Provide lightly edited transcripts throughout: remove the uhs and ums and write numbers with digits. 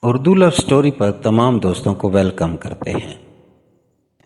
اردو لو story پر تمام دوستوں کو ویلکم کرتے ہیں۔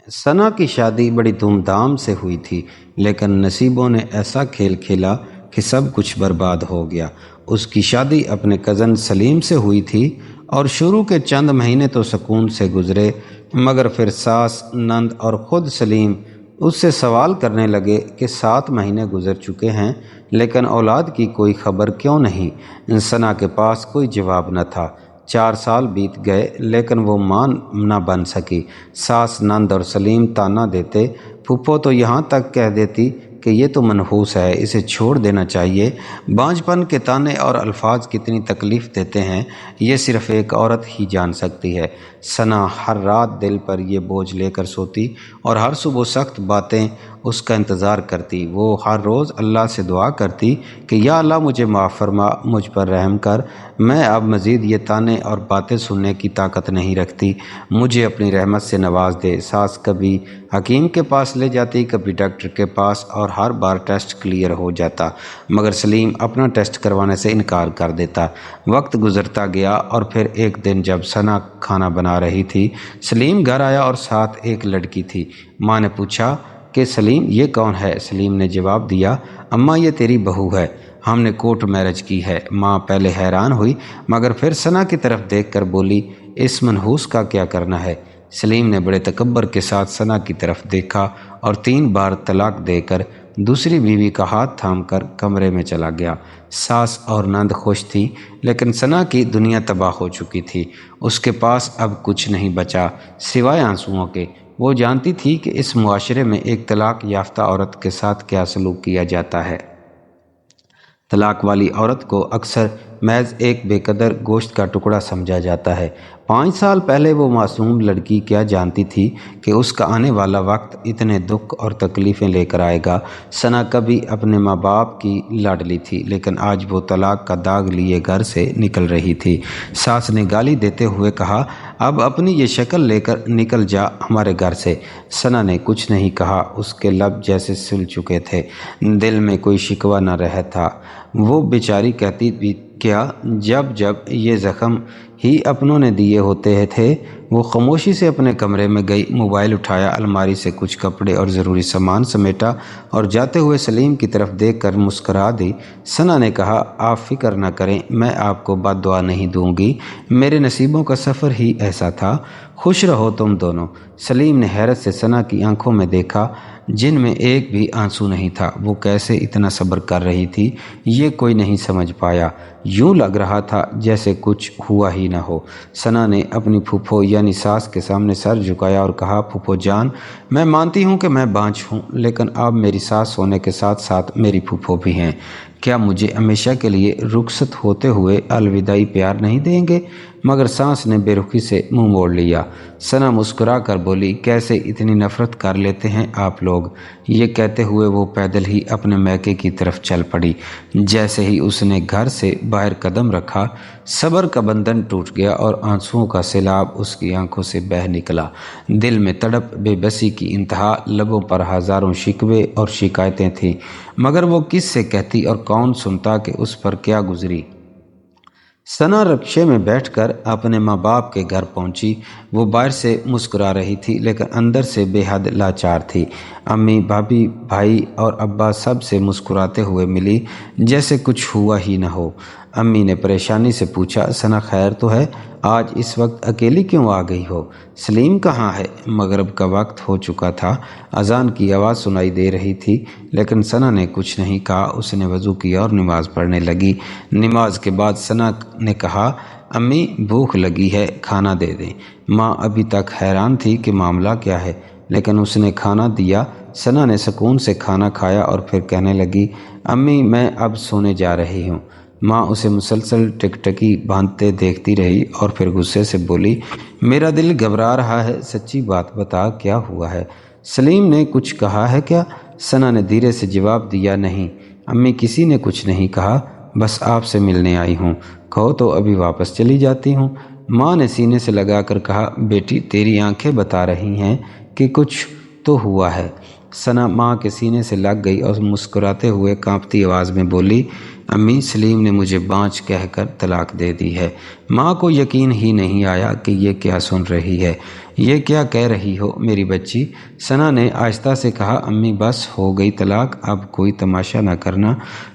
ثنا کی شادی بڑی دھوم دھام سے ہوئی تھی، لیکن نصیبوں نے ایسا کھیل کھیلا کہ سب کچھ برباد ہو گیا۔ اس کی شادی اپنے کزن سلیم سے ہوئی تھی اور شروع کے چند مہینے تو سکون سے گزرے، مگر پھر ساس، نند اور خود سلیم اس سے سوال کرنے لگے کہ 7 مہینے گزر چکے ہیں لیکن اولاد کی کوئی خبر کیوں نہیں؟ ثنا کے پاس کوئی جواب نہ تھا۔ 4 سال بیت گئے لیکن وہ ماں نہ بن سکی۔ ساس، نند اور سلیم تانا دیتے، پھپھو تو یہاں تک کہہ دیتی کہ یہ تو منحوس ہے، اسے چھوڑ دینا چاہیے۔ بانجھپن کے تانے اور الفاظ کتنی تکلیف دیتے ہیں یہ صرف ایک عورت ہی جان سکتی ہے۔ ثنا ہر رات دل پر یہ بوجھ لے کر سوتی اور ہر صبح سخت باتیں اس کا انتظار کرتی۔ وہ ہر روز اللہ سے دعا کرتی کہ یا اللہ مجھے معاف فرما، مجھ پر رحم کر، میں اب مزید یہ تانے اور باتیں سننے کی طاقت نہیں رکھتی، مجھے اپنی رحمت سے نواز دے۔ ساس کبھی حکیم کے پاس لے جاتی، کبھی ڈاکٹر کے پاس، اور ہر بار ٹیسٹ کلیئر ہو جاتا، مگر سلیم اپنا ٹیسٹ کروانے سے انکار کر دیتا۔ وقت گزرتا گیا اور پھر ایک دن جب ثنا کھانا بنا رہی تھی، سلیم گھر آیا اور ساتھ ایک لڑکی تھی۔ ماں نے پوچھا کہ سلیم یہ کون ہے؟ سلیم نے جواب دیا، اماں یہ تیری بہو ہے، ہم نے کورٹ میرج کی ہے۔ ماں پہلے حیران ہوئی مگر پھر ثنا کی طرف دیکھ کر بولی، اس منحوس کا کیا کرنا ہے؟ سلیم نے بڑے تکبر کے ساتھ ثنا کی طرف دیکھا اور 3 بار طلاق دے کر دوسری بیوی کا ہاتھ تھام کر کمرے میں چلا گیا۔ ساس اور نند خوش تھی لیکن ثنا کی دنیا تباہ ہو چکی تھی۔ اس کے پاس اب کچھ نہیں بچا سوائے آنسوؤں کے۔ وہ جانتی تھی کہ اس معاشرے میں ایک طلاق یافتہ عورت کے ساتھ کیا سلوک کیا جاتا ہے۔ طلاق والی عورت کو اکثر محض ایک بے قدر گوشت کا ٹکڑا سمجھا جاتا ہے۔ 5 سال پہلے وہ معصوم لڑکی کیا جانتی تھی کہ اس کا آنے والا وقت اتنے دکھ اور تکلیفیں لے کر آئے گا۔ ثنا کبھی اپنے ماں باپ کی لاڈلی تھی لیکن آج وہ طلاق کا داغ لیے گھر سے نکل رہی تھی۔ ساس نے گالی دیتے ہوئے کہا، اب اپنی یہ شکل لے کر نکل جا ہمارے گھر سے۔ ثنا نے کچھ نہیں کہا، اس کے لب جیسے سل چکے تھے، دل میں کوئی شکوہ نہ رہا تھا۔ وہ بیچاری کہتی بھی کیا، جب یہ زخم ہی اپنوں نے دیے ہوتے تھے۔ وہ خاموشی سے اپنے کمرے میں گئی، موبائل اٹھایا، الماری سے کچھ کپڑے اور ضروری سامان سمیٹا اور جاتے ہوئے سلیم کی طرف دیکھ کر مسکرا دی۔ ثنا نے کہا، آپ فکر نہ کریں، میں آپ کو بد دعا نہیں دوں گی، میرے نصیبوں کا سفر ہی ایسا تھا، خوش رہو تم دونوں۔ سلیم نے حیرت سے ثنا کی آنکھوں میں دیکھا جن میں ایک بھی آنسو نہیں تھا۔ وہ کیسے اتنا صبر کر رہی تھی یہ کوئی نہیں سمجھ پایا، یوں لگ رہا تھا جیسے کچھ ہوا ہی نہ ہو۔ ثنا نے اپنی پھپھو یعنی ساس کے سامنے سر جھکایا اور کہا، پھپھو جان، میں مانتی ہوں کہ میں بانجھ ہوں لیکن آپ میری ساس ہونے کے ساتھ ساتھ میری پھپھو بھی ہیں، کیا مجھے ہمیشہ کے لیے رخصت ہوتے ہوئے الوداعی پیار نہیں دیں گے؟ مگر ساس نے بے رخی سے منہ موڑ لیا۔ ثنا مسکرا کر بولی، کیسے اتنی نفرت کر لیتے ہیں آپ لوگ؟ یہ کہتے ہوئے وہ پیدل ہی اپنے میکے کی طرف چل پڑی۔ جیسے ہی اس نے گھر سے باہر قدم رکھا، صبر کا بندھن ٹوٹ گیا اور آنسوؤں کا سیلاب اس کی آنکھوں سے بہہ نکلا۔ دل میں تڑپ، بے بسی کی انتہا، لبوں پر ہزاروں شکوے اور شکایتیں تھیں، مگر وہ کس سے کہتی اور کون سنتا کہ اس پر کیا گزری۔ ثنا رکشے میں بیٹھ کر اپنے ماں باپ کے گھر پہنچی۔ وہ باہر سے مسکرا رہی تھی لیکن اندر سے بے حد لاچار تھی۔ امی، بھابھی، بھائی اور ابا سب سے مسکراتے ہوئے ملی جیسے کچھ ہوا ہی نہ ہو۔ امی نے پریشانی سے پوچھا، ثنا خیر تو ہے؟ آج اس وقت اکیلی کیوں آ گئی ہو؟ سلیم کہاں ہے؟ مغرب کا وقت ہو چکا تھا، اذان کی آواز سنائی دے رہی تھی لیکن ثنا نے کچھ نہیں کہا۔ اس نے وضو کیا اور نماز پڑھنے لگی۔ نماز کے بعد ثنا نے کہا، امی بھوک لگی ہے، کھانا دے دیں۔ ماں ابھی تک حیران تھی کہ معاملہ کیا ہے، لیکن اس نے کھانا دیا۔ ثنا نے سکون سے کھانا کھایا اور پھر کہنے لگی، امی میں اب سونے جا رہی ہوں۔ ماں اسے مسلسل ٹکٹکی باندھتے دیکھتی رہی اور پھر غصے سے بولی، میرا دل گھبرا رہا ہے، سچی بات بتا کیا ہوا ہے؟ سلیم نے کچھ کہا ہے کیا؟ ثنا نے دھیرے سے جواب دیا، نہیں امی، کسی نے کچھ نہیں کہا، بس آپ سے ملنے آئی ہوں، کہو تو ابھی واپس چلی جاتی ہوں۔ ماں نے سینے سے لگا کر کہا، بیٹی تیری آنکھیں بتا رہی ہیں کہ کچھ تو ہوا ہے۔ ثنا ماں کے سینے سے لگ گئی اور مسکراتے ہوئے کانپتی آواز میں بولی، امی سلیم نے مجھے بانچ کہہ کر طلاق دے دی ہے۔ ماں کو یقین ہی نہیں آیا کہ یہ کیا سن رہی ہے، یہ کیا کہہ رہی ہو میری بچی۔ ثنا نے آہستہ سے کہا، امی بس ہو گئی طلاق، اب کوئی تماشا نہ کرنا،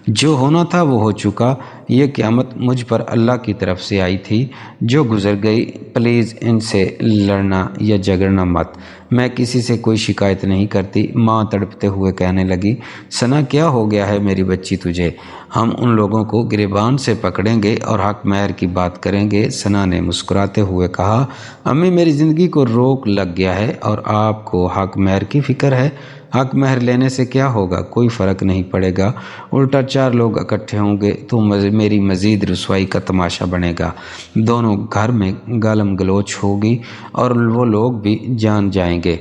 جو ہونا تھا وہ ہو چکا۔ یہ قیامت مجھ پر اللہ کی طرف سے آئی تھی جو گزر گئی، پلیز ان سے لڑنا یا جھگڑنا مت، میں کسی سے کوئی شکایت نہیں کرتی۔ ماں تڑپتے ہوئے کہنے لگی، ثنا کیا ہو گیا ہے میری بچی تجھے؟ ہم ان لوگوں کو گریبان سے پکڑیں گے اور حق مہر کی بات کریں گے۔ ثنا نے مسکراتے ہوئے کہا، امی میری زندگی کو روک لگ گیا ہے اور آپ کو حق مہر کی فکر ہے۔ حق مہر لینے سے کیا ہوگا؟ کوئی فرق نہیں پڑے گا، الٹا 4 لوگ اکٹھے ہوں گے تو میری مزید رسوائی کا تماشا بنے گا، دونوں گھر میں گالم گلوچ ہوگی اور وہ لوگ بھی جان جائیں گے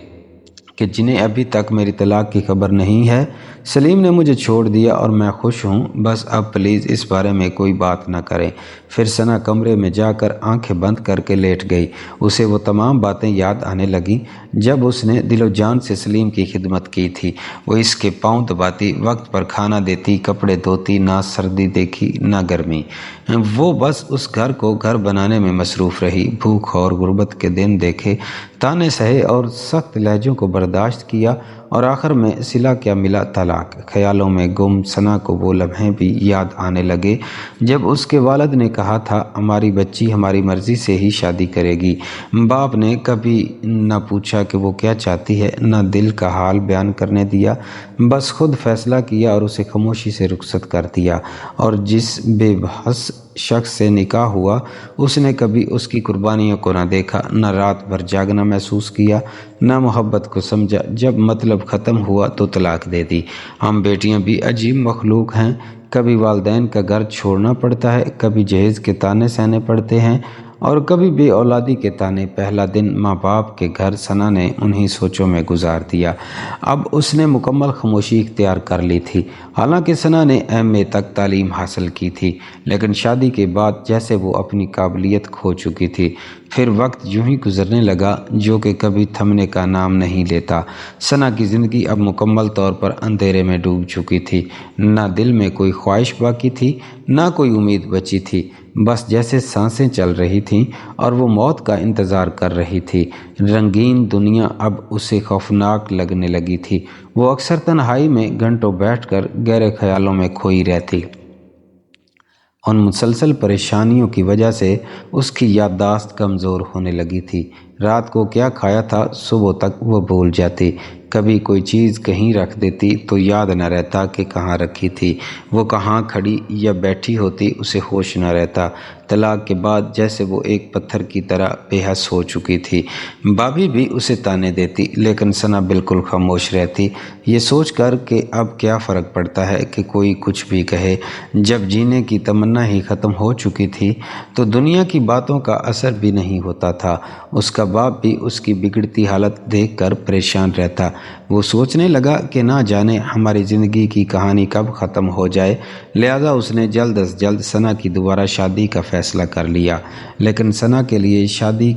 کہ جنہیں ابھی تک میری طلاق کی خبر نہیں ہے۔ سلیم نے مجھے چھوڑ دیا اور میں خوش ہوں، بس اب پلیز اس بارے میں کوئی بات نہ کریں۔ پھر ثنا کمرے میں جا کر آنکھیں بند کر کے لیٹ گئی۔ اسے وہ تمام باتیں یاد آنے لگیں جب اس نے دل و جان سے سلیم کی خدمت کی تھی۔ وہ اس کے پاؤں دباتی، وقت پر کھانا دیتی، کپڑے دھوتی، نہ سردی دیکھی نہ گرمی۔ وہ بس اس گھر کو گھر بنانے میں مصروف رہی، بھوک اور غربت کے دن دیکھے، تانے سہے اور سخت لہجوں کو برداشت کیا، اور آخر میں صلہ کیا ملا، طلاق۔ خیالوں میں گم ثنا کو وہ لمحے بھی یاد آنے لگے جب اس کے والد نے کہا تھا، ہماری بچی ہماری مرضی سے ہی شادی کرے گی۔ باپ نے کبھی نہ پوچھا کہ وہ کیا چاہتی ہے، نہ دل کا حال بیان کرنے دیا، بس خود فیصلہ کیا اور اسے خاموشی سے رخصت کر دیا۔ اور جس بے بس شخص سے نکاح ہوا، اس نے کبھی اس کی قربانیوں کو نہ دیکھا، نہ رات بھر جاگنا محسوس کیا، نہ محبت کو سمجھا۔ جب مطلب ختم ہوا تو طلاق دے دی۔ ہم بیٹیاں بھی عجیب مخلوق ہیں، کبھی والدین کا گھر چھوڑنا پڑتا ہے، کبھی جہیز کے تانے سہنے پڑتے ہیں اور کبھی بے اولادی کے تانے۔ پہلا دن ماں باپ کے گھر ثنا نے انہی سوچوں میں گزار دیا۔ اب اس نے مکمل خاموشی اختیار کر لی تھی۔ حالانکہ ثنا نے ایم اے تک تعلیم حاصل کی تھی، لیکن شادی کے بعد جیسے وہ اپنی قابلیت کھو چکی تھی۔ پھر وقت یوں ہی گزرنے لگا جو کہ کبھی تھمنے کا نام نہیں لیتا۔ ثنا کی زندگی اب مکمل طور پر اندھیرے میں ڈوب چکی تھی، نہ دل میں کوئی خواہش باقی تھی، نہ کوئی امید بچی تھی، بس جیسے سانسیں چل رہی تھیں اور وہ موت کا انتظار کر رہی تھی۔ رنگین دنیا اب اسے خوفناک لگنے لگی تھی۔ وہ اکثر تنہائی میں گھنٹوں بیٹھ کر گہرے خیالوں میں کھوئی رہتی۔ ان مسلسل پریشانیوں کی وجہ سے اس کی یادداشت کمزور ہونے لگی تھی۔ رات کو کیا کھایا تھا صبح تک وہ بھول جاتی، کبھی کوئی چیز کہیں رکھ دیتی تو یاد نہ رہتا کہ کہاں رکھی تھی، وہ کہاں کھڑی یا بیٹھی ہوتی اسے ہوش نہ رہتا۔ طلاق کے بعد جیسے وہ ایک پتھر کی طرح بے حس ہو چکی تھی۔ بھابھی بھی اسے تانے دیتی، لیکن ثنا بالکل خاموش رہتی، یہ سوچ کر کہ اب کیا فرق پڑتا ہے کہ کوئی کچھ بھی کہے۔ جب جینے کی تمنا ہی ختم ہو چکی تھی تو دنیا کی باتوں کا اثر بھی نہیں ہوتا تھا۔ اس کا باپ بھی اس کی بگڑتی حالت دیکھ کر پریشان رہتا۔ وہ سوچنے لگا کہ نہ جانے ہماری زندگی کی کہانی کب ختم ہو جائے، لہذا اس نے جلد از جلد ثنا کی دوبارہ شادی کا فیصلہ کر لیا۔ لیکن ثنا کے لیے شادی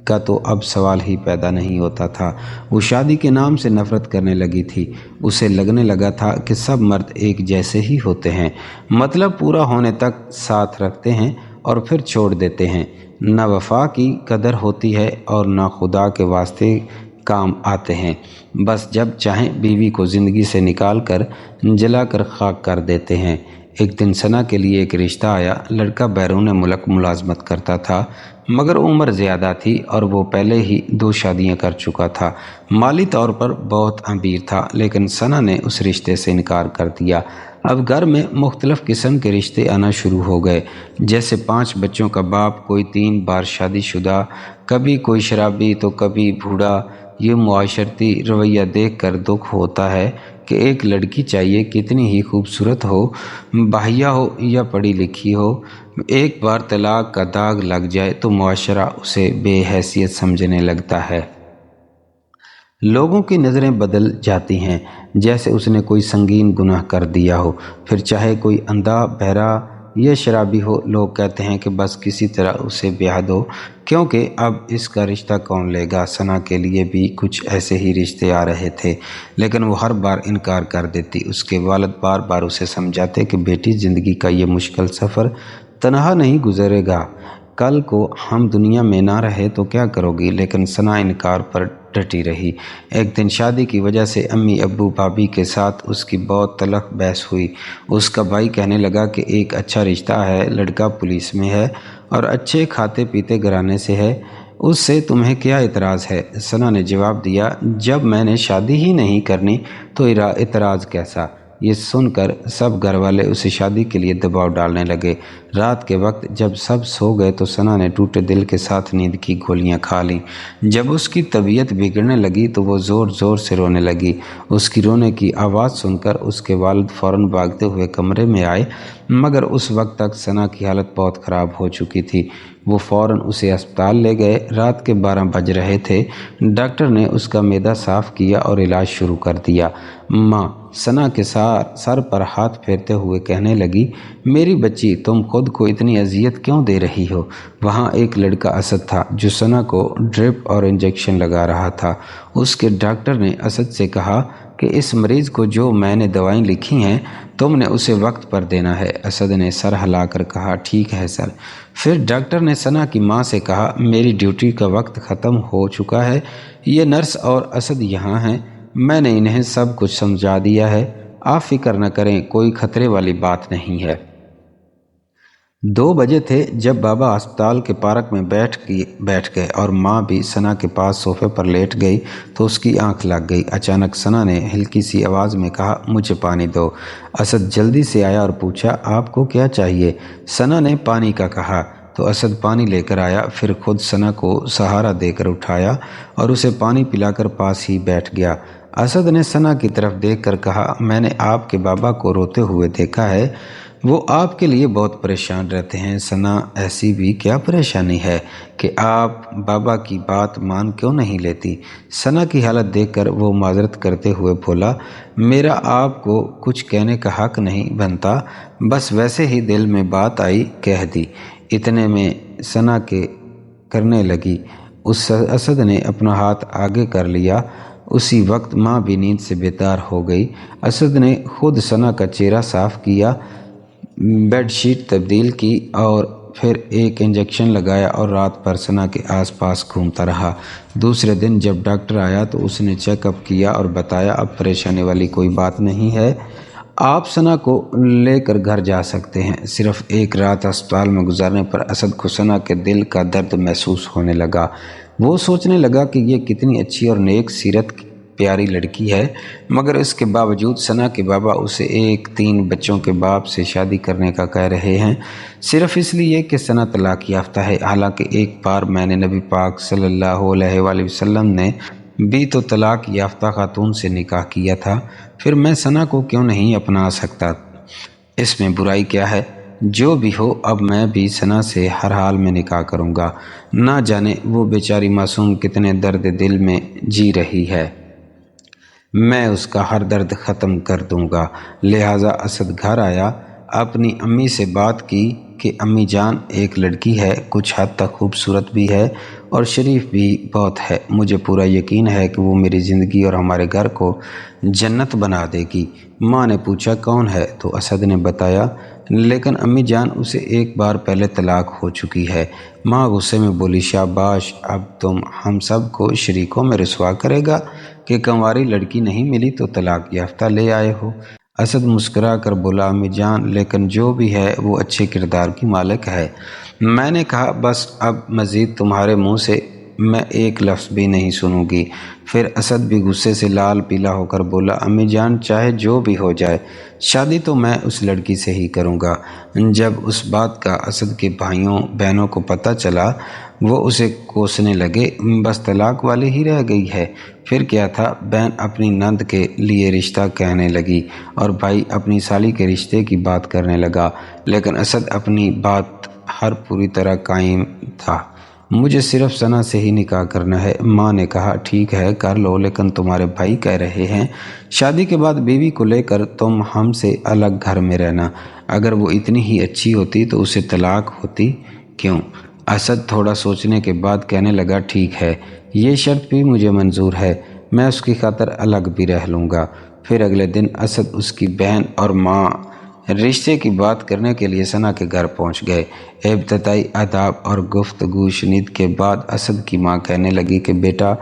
کا تو اب سوال ہی پیدا نہیں ہوتا تھا۔ وہ شادی کے نام سے نفرت کرنے لگی تھی۔ اسے لگنے لگا تھا کہ سب مرد ایک جیسے ہی ہوتے ہیں، مطلب پورا ہونے تک ساتھ رکھتے ہیں اور پھر چھوڑ دیتے ہیں، نہ وفا کی قدر ہوتی ہے اور نہ خدا کے واسطے کام آتے ہیں، بس جب چاہیں بیوی کو زندگی سے نکال کر جلا کر خاک کر دیتے ہیں۔ ایک دن ثنا کے لیے ایک رشتہ آیا۔ لڑکا بیرون ملک ملازمت کرتا تھا، مگر عمر زیادہ تھی اور وہ پہلے ہی 2 شادیاں کر چکا تھا۔ مالی طور پر بہت امیر تھا، لیکن ثنا نے اس رشتے سے انکار کر دیا۔ اب گھر میں مختلف قسم کے رشتے آنا شروع ہو گئے، جیسے 5 بچوں کا باپ، کوئی 3 بار شادی شدہ، کبھی کوئی شرابی تو کبھی بوڑھا۔ یہ معاشرتی رویہ دیکھ کر دکھ ہوتا ہے کہ ایک لڑکی چاہیے کتنی ہی خوبصورت ہو، باحیہ ہو یا پڑھی لکھی ہو، ایک بار طلاق کا داغ لگ جائے تو معاشرہ اسے بے حیثیت سمجھنے لگتا ہے۔ لوگوں کی نظریں بدل جاتی ہیں جیسے اس نے کوئی سنگین گناہ کر دیا ہو، پھر چاہے کوئی اندھا، بہرا یہ شرابی ہو، لوگ کہتے ہیں کہ بس کسی طرح اسے بیاہ دو، کیونکہ اب اس کا رشتہ کون لے گا۔ ثنا کے لیے بھی کچھ ایسے ہی رشتے آ رہے تھے، لیکن وہ ہر بار انکار کر دیتی۔ اس کے والد بار بار اسے سمجھاتے کہ بیٹی، زندگی کا یہ مشکل سفر تنہا نہیں گزرے گا، کل کو ہم دنیا میں نہ رہے تو کیا کرو گی؟ لیکن ثنا انکار پر ڈٹی رہی۔ ایک دن شادی کی وجہ سے امی ابو بھابھی کے ساتھ اس کی بہت تلخ بحث ہوئی۔ اس کا بھائی کہنے لگا کہ ایک اچھا رشتہ ہے، لڑکا پولیس میں ہے اور اچھے کھاتے پیتے گھرانے سے ہے، اس سے تمہیں کیا اعتراض ہے؟ ثنا نے جواب دیا، جب میں نے شادی ہی نہیں کرنی تو اعتراض کیسا؟ یہ سن کر سب گھر والے اسے شادی کے لیے دباؤ ڈالنے لگے۔ رات کے وقت جب سب سو گئے تو ثنا نے ٹوٹے دل کے ساتھ نیند کی گولیاں کھا لیں۔ جب اس کی طبیعت بگڑنے لگی تو وہ زور زور سے رونے لگی۔ اس کی رونے کی آواز سن کر اس کے والد فوراً بھاگتے ہوئے کمرے میں آئے، مگر اس وقت تک ثنا کی حالت بہت خراب ہو چکی تھی۔ وہ فوراً اسے ہسپتال لے گئے۔ رات کے 12 بج رہے تھے۔ ڈاکٹر نے اس کا معدہ صاف کیا اور علاج شروع کر دیا۔ ماں ثنا کے سر پر ہاتھ پھیرتے ہوئے کہنے لگی، میری بچی، تم خود کو اتنی اذیت کیوں دے رہی ہو؟ وہاں ایک لڑکا اسد تھا جو ثنا کو ڈرپ اور انجیکشن لگا رہا تھا۔ اس کے ڈاکٹر نے اسد سے کہا کہ اس مریض کو جو میں نے دوائیں لکھی ہیں تم نے اسے وقت پر دینا ہے۔ اسد نے سر ہلا کر کہا، ٹھیک ہے سر۔ پھر ڈاکٹر نے ثنا کی ماں سے کہا، میری ڈیوٹی کا وقت ختم ہو چکا ہے، یہ نرس اور اسد یہاں ہیں، میں نے انہیں سب کچھ سمجھا دیا ہے، آپ فکر نہ کریں، کوئی خطرے والی بات نہیں ہے۔ 2 بجے تھے جب بابا ہسپتال کے پارک میں بیٹھ گئے اور ماں بھی ثنا کے پاس صوفے پر لیٹ گئی تو اس کی آنکھ لگ گئی۔ اچانک ثنا نے ہلکی سی آواز میں کہا، مجھے پانی دو۔ اسد جلدی سے آیا اور پوچھا، آپ کو کیا چاہیے؟ ثنا نے پانی کا کہا تو اسد پانی لے کر آیا، پھر خود ثنا کو سہارا دے کر اٹھایا اور اسے پانی پلا کر پاس ہی بیٹھ گیا۔ اسد نے ثنا کی طرف دیکھ کر کہا، میں نے آپ کے بابا کو روتے ہوئے دیکھا ہے، وہ آپ کے لیے بہت پریشان رہتے ہیں۔ ثنا، ایسی بھی کیا پریشانی ہے کہ آپ بابا کی بات مان کیوں نہیں لیتی؟ ثنا کی حالت دیکھ کر وہ معذرت کرتے ہوئے بولا، میرا آپ کو کچھ کہنے کا حق نہیں بنتا، بس ویسے ہی دل میں بات آئی کہہ دی۔ اتنے میں ثنا کے کرنے لگی۔ اسد نے اپنا ہاتھ آگے کر لیا۔ اسی وقت ماں بھی نیند سے بیدار ہو گئی۔ اسد نے خود ثنا کا چہرہ صاف کیا، بیڈ شیٹ تبدیل کی اور پھر ایک انجیکشن لگایا اور رات بھر ثنا کے آس پاس گھومتا رہا۔ دوسرے دن جب ڈاکٹر آیا تو اس نے چیک اپ کیا اور بتایا، اب پریشانی والی کوئی بات نہیں ہے، آپ ثنا کو لے کر گھر جا سکتے ہیں۔ صرف ایک رات ہسپتال میں گزارنے پر اسد کو ثنا کے دل کا درد محسوس ہونے لگا۔ وہ سوچنے لگا کہ یہ کتنی اچھی اور نیک سیرت پیاری لڑکی ہے، مگر اس کے باوجود ثنا کے بابا اسے 3 بچوں کے باپ سے شادی کرنے کا کہہ رہے ہیں، صرف اس لیے کہ ثنا طلاق یافتہ ہے۔ حالانکہ ایک بار میں نے نبی پاک صلی اللہ علیہ وآلہ وسلم نے بھی تو طلاق یافتہ خاتون سے نکاح کیا تھا، پھر میں ثنا کو کیوں نہیں اپنا سکتا؟ اس میں برائی کیا ہے؟ جو بھی ہو، اب میں بھی ثنا سے ہر حال میں نکاح کروں گا، نہ جانے وہ بیچاری معصوم کتنے درد دل میں جی رہی ہے، میں اس کا ہر درد ختم کر دوں گا۔ لہٰذا اسد گھر آیا، اپنی امی سے بات کی کہ امی جان، ایک لڑکی ہے، کچھ حد تک خوبصورت بھی ہے اور شریف بھی بہت ہے، مجھے پورا یقین ہے کہ وہ میری زندگی اور ہمارے گھر کو جنت بنا دے گی۔ ماں نے پوچھا، کون ہے؟ تو اسد نے بتایا، لیکن امی جان، اسے ایک بار پہلے طلاق ہو چکی ہے۔ ماں غصے میں بولی، شاباش، اب تم ہم سب کو شریکوں میں رسوا کرے گا کہ کنواری لڑکی نہیں ملی تو طلاق یافتہ لے آئے ہو۔ اسد مسکرا کر بولا، امی جان، لیکن جو بھی ہے وہ اچھے کردار کی مالک ہے۔ میں نے کہا، بس اب مزید تمہارے منہ سے میں ایک لفظ بھی نہیں سنوں گی۔ پھر اسد بھی غصے سے لال پیلا ہو کر بولا، امی جان، چاہے جو بھی ہو جائے، شادی تو میں اس لڑکی سے ہی کروں گا۔ جب اس بات کا اسد کے بھائیوں بہنوں کو پتہ چلا، وہ اسے کوسنے لگے، بس طلاق والی ہی رہ گئی ہے، پھر کیا تھا؟ بہن اپنی نند کے لیے رشتہ کہنے لگی اور بھائی اپنی سالی کے رشتے کی بات کرنے لگا، لیکن اسد اپنی بات ہر پوری طرح قائم تھا، مجھے صرف ثنا سے ہی نکاح کرنا ہے۔ ماں نے کہا، ٹھیک ہے، کر لو، لیکن تمہارے بھائی کہہ رہے ہیں شادی کے بعد بیوی کو لے کر تم ہم سے الگ گھر میں رہنا۔ اگر وہ اتنی ہی اچھی ہوتی تو اسے طلاق ہوتی کیوں؟ اسد تھوڑا سوچنے کے بعد کہنے لگا ٹھیک ہے، یہ شرط بھی مجھے منظور ہے، میں اس کی خاطر الگ بھی رہ لوں گا۔ پھر اگلے دن اسد اس کی بہن اور ماں رشتے کی بات کرنے کے لیے ثنا کے گھر پہنچ گئے۔ ابتدائی آداب اور گفتگو شنید کے بعد اسد کی ماں کہنے لگی کہ بیٹا،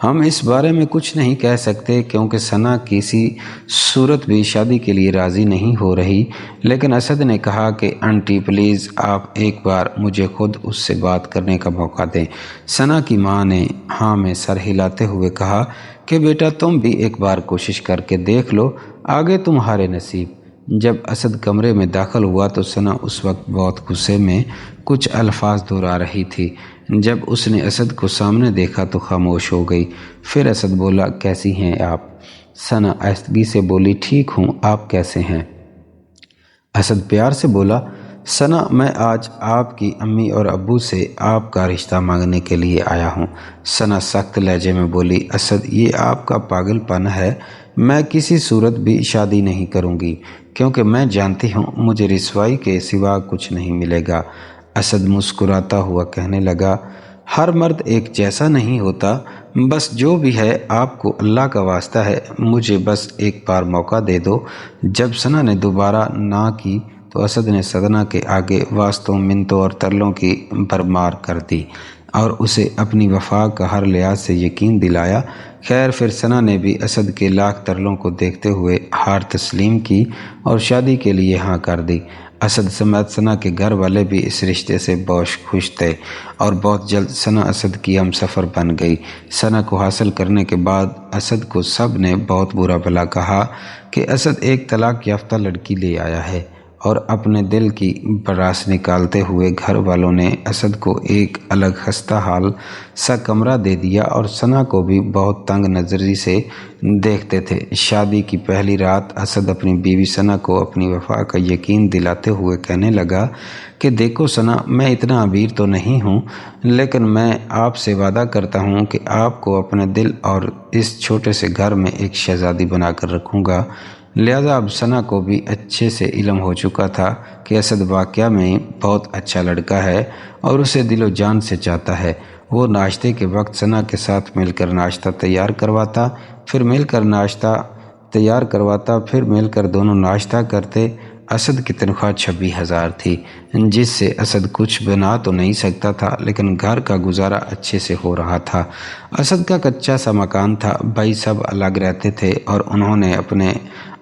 ہم اس بارے میں کچھ نہیں کہہ سکتے کیونکہ ثنا کسی صورت بھی شادی کے لیے راضی نہیں ہو رہی، لیکن اسد نے کہا کہ آنٹی پلیز آپ ایک بار مجھے خود اس سے بات کرنے کا موقع دیں۔ ثنا کی ماں نے ہاں میں سر ہلاتے ہوئے کہا کہ بیٹا تم بھی ایک بار کوشش کر کے دیکھ لو، آگے تمہارے نصیب۔ جب اسد کمرے میں داخل ہوا تو ثنا اس وقت بہت غصے میں کچھ الفاظ دہرا رہی تھی۔ جب اس نے اسد کو سامنے دیکھا تو خاموش ہو گئی۔ پھر اسد بولا کیسی ہیں آپ؟ ثنا آہستگی سے بولی ٹھیک ہوں، آپ کیسے ہیں؟ اسد پیار سے بولا ثنا میں آج آپ کی امی اور ابو سے آپ کا رشتہ مانگنے کے لیے آیا ہوں۔ ثنا سخت لہجے میں بولی اسد یہ آپ کا پاگل پن ہے، میں کسی صورت بھی شادی نہیں کروں گی کیونکہ میں جانتی ہوں مجھے رسوائی کے سوا کچھ نہیں ملے گا۔ اسد مسکراتا ہوا کہنے لگا ہر مرد ایک جیسا نہیں ہوتا، بس جو بھی ہے آپ کو اللہ کا واسطہ ہے مجھے بس ایک بار موقع دے دو۔ جب ثنا نے دوبارہ نہ کی تو اسد نے صدنہ کے آگے واسطوں منتوں اور ترلوں کی بھرمار کر دی اور اسے اپنی وفا کا ہر لحاظ سے یقین دلایا۔ خیر پھر ثنا نے بھی اسد کے لاکھ ترلوں کو دیکھتے ہوئے ہار تسلیم کی اور شادی کے لیے ہاں کر دی۔ اسد سمیت ثنا کے گھر والے بھی اس رشتے سے بہت خوش تھے اور بہت جلد ثنا اسد کی ہم سفر بن گئی۔ ثنا کو حاصل کرنے کے بعد اسد کو سب نے بہت برا بھلا کہا کہ اسد ایک طلاق یافتہ لڑکی لے آیا ہے، اور اپنے دل کی بڑاس نکالتے ہوئے گھر والوں نے اسد کو ایک الگ خستہ حال سا کمرہ دے دیا اور ثنا کو بھی بہت تنگ نظری سے دیکھتے تھے۔ شادی کی پہلی رات اسد اپنی بیوی ثنا کو اپنی وفا کا یقین دلاتے ہوئے کہنے لگا کہ دیکھو ثنا، میں اتنا امیر تو نہیں ہوں، لیکن میں آپ سے وعدہ کرتا ہوں کہ آپ کو اپنے دل اور اس چھوٹے سے گھر میں ایک شہزادی بنا کر رکھوں گا۔ لہذا اب ثنا کو بھی اچھے سے علم ہو چکا تھا کہ اسد واقعہ میں بہت اچھا لڑکا ہے اور اسے دل و جان سے چاہتا ہے۔ وہ ناشتے کے وقت ثنا کے ساتھ مل کر ناشتہ تیار کرواتا، پھر مل کر دونوں ناشتہ کرتے۔ اسد کی تنخواہ 26,000 تھی، جس سے اسد کچھ بنا تو نہیں سکتا تھا لیکن گھر کا گزارا اچھے سے ہو رہا تھا۔ اسد کا کچا سا مکان تھا، بھائی سب الگ رہتے تھے اور انہوں نے اپنے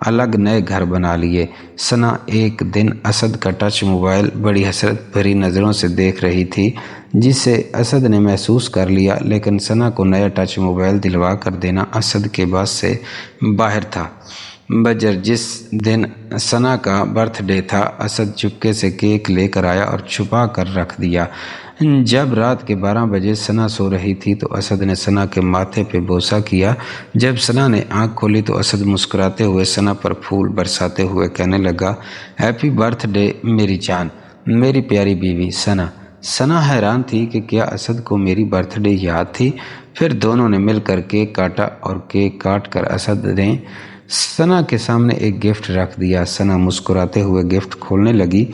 الگ نئے گھر بنا لیے۔ ثنا ایک دن اسد کا ٹچ موبائل بڑی حسرت بھری نظروں سے دیکھ رہی تھی، جس سے اسد نے محسوس کر لیا، لیکن ثنا کو نیا ٹچ موبائل دلوا کر دینا اسد کے بس سے باہر تھا۔ بجر جس دن ثنا کا برتھ ڈے تھا، اسد چپکے سے کیک لے کر آیا اور چھپا کر رکھ دیا۔ جب رات کے 12 بجے ثنا سو رہی تھی تو اسد نے ثنا کے ماتھے پہ بوسہ کیا۔ جب ثنا نے آنکھ کھولی تو اسد مسکراتے ہوئے ثنا پر پھول برساتے ہوئے کہنے لگا ہیپی برتھ ڈے میری جان، میری پیاری بیوی ثنا۔ ثنا حیران تھی کہ کیا اسد کو میری برتھ ڈے یاد تھی۔ پھر دونوں نے مل کر کیک کاٹا اور کیک کاٹ کر اسد نے ثنا کے سامنے ایک گفٹ رکھ دیا۔ ثنا مسکراتے ہوئے گفٹ کھولنے لگی۔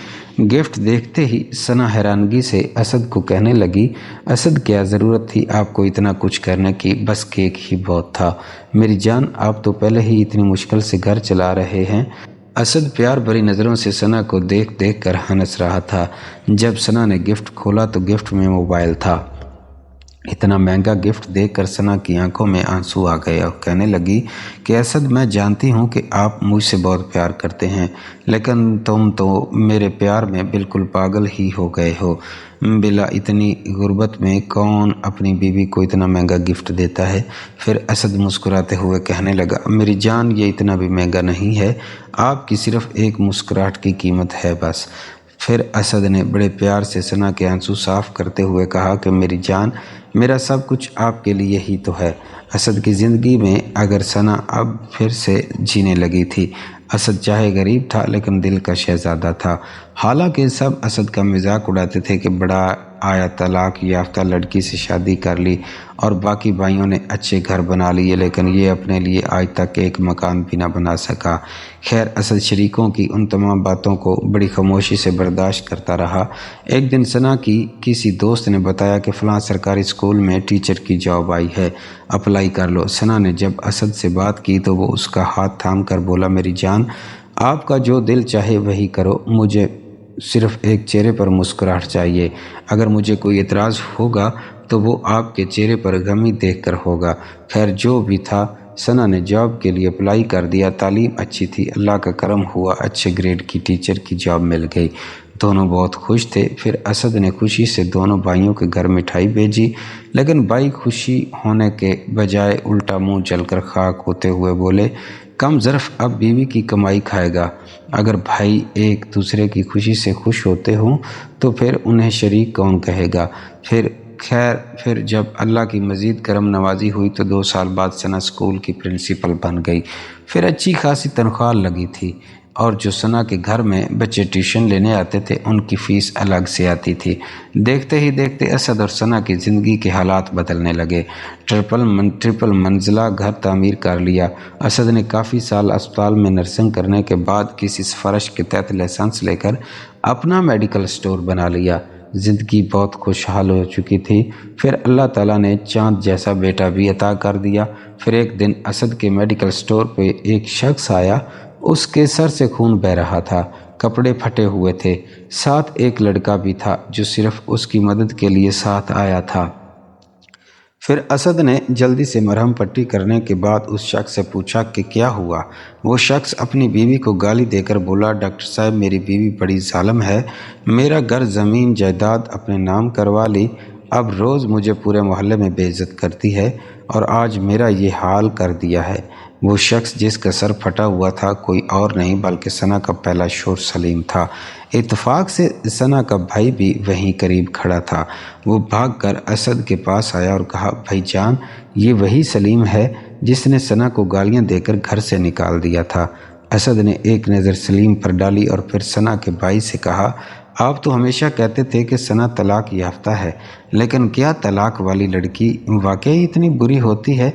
گفٹ دیکھتے ہی ثنا حیرانگی سے اسد کو کہنے لگی اسد کیا ضرورت تھی آپ کو اتنا کچھ کرنے کی، بس کیک ہی بہت تھا۔ میری جان آپ تو پہلے ہی اتنی مشکل سے گھر چلا رہے ہیں۔ اسد پیار بھری نظروں سے ثنا کو دیکھ کر ہنس رہا تھا۔ جب ثنا نے گفٹ کھولا تو گفٹ میں موبائل تھا۔ اتنا مہنگا گفٹ دیکھ کر ثنا کی آنکھوں میں آنسو آ گئے اور کہنے لگی کہ اسد میں جانتی ہوں کہ آپ مجھ سے بہت پیار کرتے ہیں، لیکن تم تو میرے پیار میں بالکل پاگل ہی ہو گئے ہو۔ بلا اتنی غربت میں کون اپنی بیوی کو اتنا مہنگا گفٹ دیتا ہے؟ پھر اسد مسکراتے ہوئے کہنے لگا میری جان یہ اتنا بھی مہنگا نہیں ہے، آپ کی صرف ایک مسکراہٹ کی قیمت ہے بس۔ پھر اسد نے بڑے پیار سے ثنا کے آنسو صاف کرتے ہوئے کہا کہ میری جان میرا سب کچھ آپ کے لیے ہی تو ہے۔ اسد کی زندگی میں اگر ثنا اب پھر سے جینے لگی تھی۔ اسد چاہے غریب تھا لیکن دل کا شہزادہ تھا۔ حالانکہ سب اسد کا مذاق اڑاتے تھے کہ بڑا آیا طلاق یافتہ لڑکی سے شادی کر لی اور باقی بھائیوں نے اچھے گھر بنا لیے، لیکن یہ اپنے لیے آج تک ایک مکان بھی نہ بنا سکا۔ خیر، اسد شریکوں کی ان تمام باتوں کو بڑی خاموشی سے برداشت کرتا رہا۔ ایک دن ثنا کی کسی دوست نے بتایا کہ فلاں سرکاری اسکول میں ٹیچر کی جاب آئی ہے، اپلائی کر لو۔ ثنا نے جب اسد سے بات کی تو وہ اس کا ہاتھ تھام کر بولا، میری جان، آپ کا جو دل چاہے وہی کرو، مجھے صرف ایک چہرے پر مسکراہٹ چاہیے۔ اگر مجھے کوئی اعتراض ہوگا تو وہ آپ کے چہرے پر غمی دیکھ کر ہوگا۔ خیر، جو بھی تھا، ثنا نے جاب کے لیے اپلائی کر دیا۔ تعلیم اچھی تھی، اللہ کا کرم ہوا، اچھے گریڈ کی ٹیچر کی جاب مل گئی۔ دونوں بہت خوش تھے۔ پھر اسد نے خوشی سے دونوں بھائیوں کے گھر مٹھائی بھیجی، لیکن بھائی خوشی ہونے کے بجائے الٹا منہ جل کر خاک ہوتے ہوئے بولے، کم ظرف اب بیوی کی کمائی کھائے گا۔ اگر بھائی ایک دوسرے کی خوشی سے خوش ہوتے ہوں تو پھر انہیں شریک کون کہے گا؟ پھر جب اللہ کی مزید کرم نوازی ہوئی تو 2 سال بعد ثنا اسکول کی پرنسپل بن گئی۔ پھر اچھی خاصی تنخواہ لگی تھی، اور جو ثنا کے گھر میں بچے ٹیوشن لینے آتے تھے ان کی فیس الگ سے آتی تھی۔ دیکھتے ہی دیکھتے اسد اور ثنا کی زندگی کے حالات بدلنے لگے۔ ٹرپل منزلہ گھر تعمیر کر لیا۔ اسد نے کافی سال اسپتال میں نرسنگ کرنے کے بعد کسی سفارش کے تحت لائسنس لے کر اپنا میڈیکل اسٹور بنا لیا۔ زندگی بہت خوشحال ہو چکی تھی۔ پھر اللہ تعالیٰ نے چاند جیسا بیٹا بھی عطا کر دیا۔ پھر ایک دن اسد کے میڈیکل اسٹور پہ ایک شخص آیا۔ اس کے سر سے خون بہہ رہا تھا، کپڑے پھٹے ہوئے تھے، ساتھ ایک لڑکا بھی تھا جو صرف اس کی مدد کے لیے ساتھ آیا تھا۔ پھر اسد نے جلدی سے مرہم پٹی کرنے کے بعد اس شخص سے پوچھا کہ کیا ہوا؟ وہ شخص اپنی بیوی کو گالی دے کر بولا، ڈاکٹر صاحب، میری بیوی بڑی ظالم ہے، میرا گھر زمین جائیداد اپنے نام کروا لی، اب روز مجھے پورے محلے میں بے عزت کرتی ہے اور آج میرا یہ حال کر دیا ہے۔ وہ شخص جس کا سر پھٹا ہوا تھا کوئی اور نہیں بلکہ ثنا کا پہلا شوہر سلیم تھا۔ اتفاق سے ثنا کا بھائی بھی وہیں قریب کھڑا تھا۔ وہ بھاگ کر اسد کے پاس آیا اور کہا، بھائی جان، یہ وہی سلیم ہے جس نے ثنا کو گالیاں دے کر گھر سے نکال دیا تھا۔ اسد نے ایک نظر سلیم پر ڈالی اور پھر ثنا کے بھائی سے کہا، آپ تو ہمیشہ کہتے تھے کہ ثنا طلاق یافتہ ہے، لیکن کیا طلاق والی لڑکی واقعی اتنی بری ہوتی ہے؟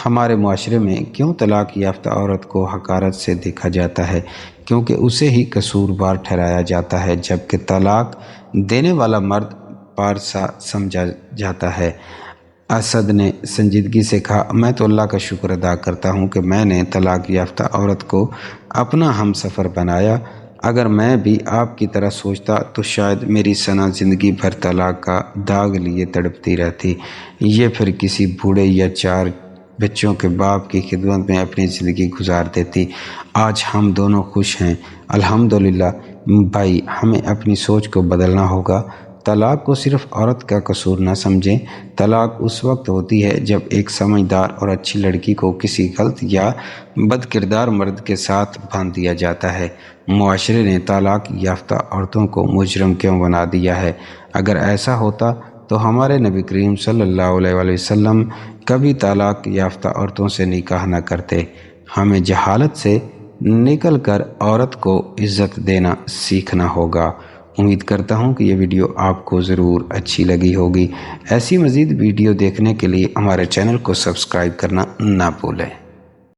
ہمارے معاشرے میں کیوں طلاق یافتہ عورت کو حقارت سے دیکھا جاتا ہے؟ کیونکہ اسے ہی قصوروار ٹھہرایا جاتا ہے، جبکہ طلاق دینے والا مرد پارسا سمجھا جاتا ہے۔ اسد نے سنجیدگی سے کہا، میں تو اللہ کا شکر ادا کرتا ہوں کہ میں نے طلاق یافتہ عورت کو اپنا ہم سفر بنایا۔ اگر میں بھی آپ کی طرح سوچتا تو شاید میری ثنا زندگی بھر طلاق کا داغ لیے تڑپتی رہتی، یہ پھر کسی بوڑھے یا 4 بچوں کے باپ کی خدمت میں اپنی زندگی گزار دیتی۔ آج ہم دونوں خوش ہیں، الحمدللہ۔ بھائی، ہمیں اپنی سوچ کو بدلنا ہوگا۔ طلاق کو صرف عورت کا قصور نہ سمجھیں۔ طلاق اس وقت ہوتی ہے جب ایک سمجھدار اور اچھی لڑکی کو کسی غلط یا بد کردار مرد کے ساتھ باندھ دیا جاتا ہے۔ معاشرے نے طلاق یافتہ عورتوں کو مجرم کیوں بنا دیا ہے؟ اگر ایسا ہوتا تو ہمارے نبی کریم صلی اللہ علیہ وآلہ وسلم کبھی طلاق یافتہ عورتوں سے نکاح نہ کرتے۔ ہمیں جہالت سے نکل کر عورت کو عزت دینا سیکھنا ہوگا۔ امید کرتا ہوں کہ یہ ویڈیو آپ کو ضرور اچھی لگی ہوگی۔ ایسی مزید ویڈیو دیکھنے کے لیے ہمارے چینل کو سبسکرائب کرنا نہ بھولیں۔